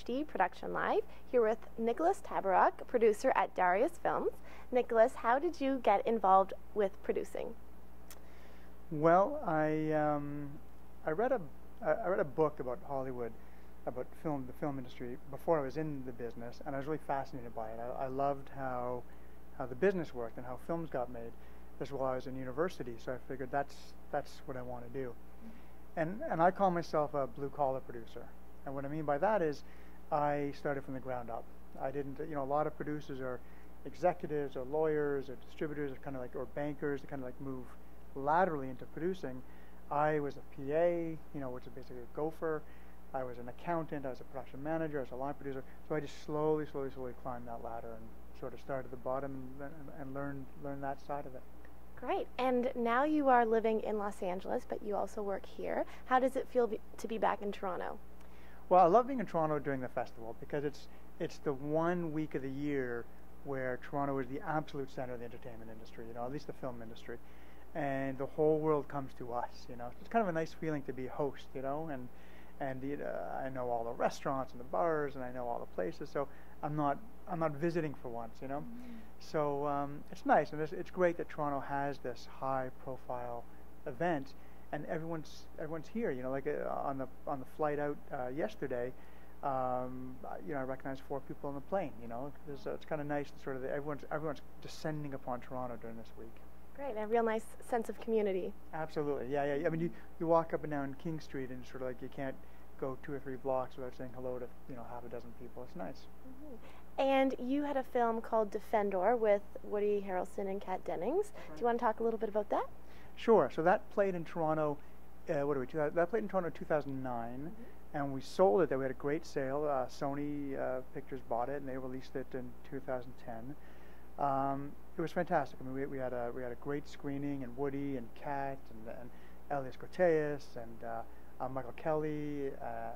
TTN-HD Production Live, here with Nicholas TABARROK, producer at DARIUS Films. Nicholas, how did you get involved with producing? Well, I read a book about Hollywood, about the film industry before I was in the business, and I was really fascinated by it. I loved how the business worked and how films got made. This was while I was in university, so I figured that's what I want to do. And I call myself a blue-collar producer. And what I mean by that is I started from the ground up. I didn't, a lot of producers are executives or lawyers or distributors or bankers that kind of like move laterally into producing. I was a PA, which is basically a gopher. I was an accountant, I was a production manager, I was a line producer. So I just slowly climbed that ladder and sort of started at the bottom and learned that side of it. Great. And now you are living in Los Angeles, but you also work here. How does it feel to be back in Toronto? Well, I love being in Toronto during the festival because it's the one week of the year where Toronto is the absolute center of the entertainment industry, at least the film industry. And the whole world comes to us, It's kind of a nice feeling to be a host, and I know all the restaurants and the bars, and I know all the places, so I'm not visiting for once, So it's nice, and it's great that Toronto has this high-profile event, and everyone's here. Like on the flight out yesterday, I recognized 4 people on the plane. It's kind of nice, sort of everyone's descending upon Toronto during this week. Great, and a real nice sense of community. Absolutely, yeah. I mean, you walk up and down King Street, and sort of like you can't go 2 or 3 blocks without saying hello to half a dozen people. It's nice. Mm-hmm. And you had a film called DEFENDOR with Woody Harrelson and Kat Dennings. Right. Do you want to talk a little bit about that? Sure. So that played in Toronto. That played in Toronto in 2009, mm-hmm. and we sold it. We had a great sale. Sony Pictures bought it, and they released it in 2010. It was fantastic. I mean, we had a great screening, and Woody and Kat and Elias Cortez and Michael Kelly,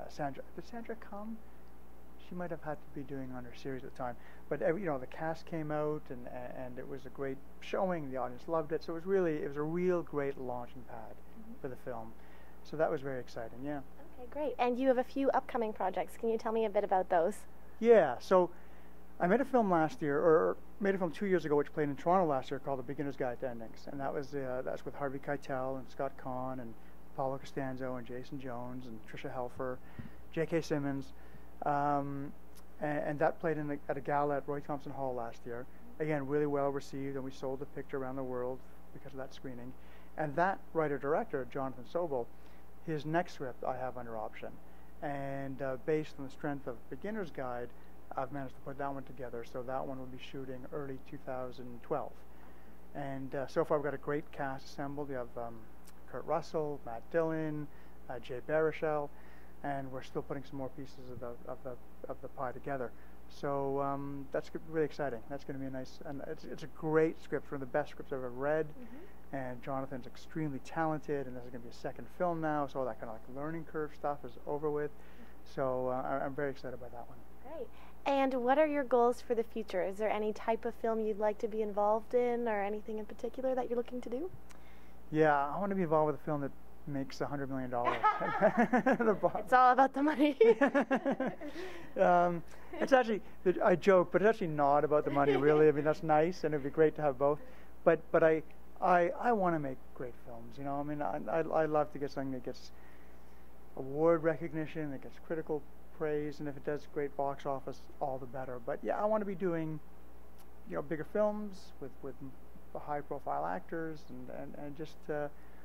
Sandra. Did Sandra come? She might have had to be doing on her series at the time. But the cast came out, and it was a great showing. The audience loved it. So it was a real great launching pad mm-hmm. for the film. So that was very exciting. Yeah. Okay, great. And you have a few upcoming projects. Can you tell me a bit about those? Yeah. So I made a film last year, or made a film 2 years ago, which played in Toronto last year, called The Beginner's Guide to Endings, and that's with Harvey Keitel and Scott Kahn and Paulo Costanzo and Jason Jones and Tricia Helfer, J.K. Simmons, and that played at a gala at Roy Thompson Hall last year. Again, really well received, and we sold the picture around the world because of that screening. And that writer-director, Jonathan Sobel, his next script I have under option, and based on the strength of Beginner's Guide, I've managed to put that one together, so that one will be shooting early 2012. And so far we've got a great cast assembled. We have Kurt Russell, Matt Dillon, Jay Baruchel, and we're still putting some more pieces of the pie together. So that's really exciting. That's going to be a nice, and it's a great script, one of the best scripts I've ever read. Mm-hmm. And Jonathan's extremely talented, and this is going to be a second film now, so all that kind of like learning curve stuff is over with. So I'm very excited about that one. Great. And what are your goals for the future? Is there any type of film you'd like to be involved in, or anything in particular that you're looking to do? Yeah, I want to be involved with a film that makes $100 million. It's all about the money. It's actually, I joke, but it's actually not about the money, really. I mean, that's nice, and it'd be great to have both. But I want to make great films. I mean, I love to get something that gets award recognition, that gets critical praise, and if it does great box office, all the better. But yeah, I want to be doing, bigger films with high-profile actors, and just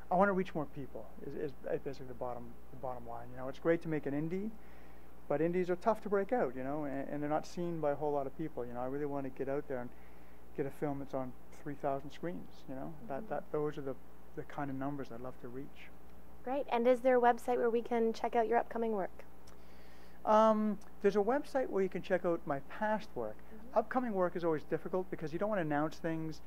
I want to reach more people. Is basically the bottom line. It's great to make an indie, but indies are tough to break out. And they're not seen by a whole lot of people. I really want to get out there and get a film that's on 3,000 screens. Mm-hmm. Those are the kind of numbers I'd love to reach. Great. And is there a website where we can check out your upcoming work? There's a website where you can check out my past work. Mm-hmm. Upcoming work is always difficult because you don't want to announce things.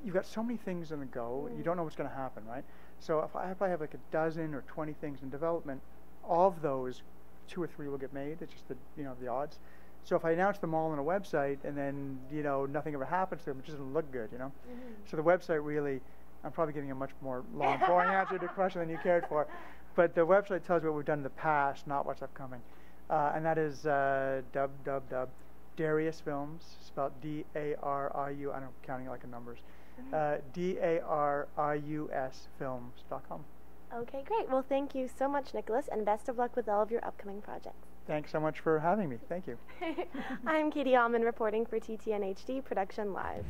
You've got so many things on the go, you don't know what's going to happen, right? So if I have like a dozen or 20 things in development, of those, 2 or 3 will get made. It's just the odds. So if I announce them all on a website and then nothing ever happens to them, it just doesn't look good, Mm-hmm. So the website really, I'm probably giving a much more long, boring answer to the question than you cared for. But the website tells you what we've done in the past, not what's upcoming. and that is Darius Films, spelled D-A-R-I-U, I don't know, counting like a numbers, D-A-R-I-U-S films.com. Okay, great. Well, thank you so much, Nicholas, and best of luck with all of your upcoming projects. Thanks so much for having me. Thank you. I'm Katie Uhlmann reporting for TTN-HD Production Live.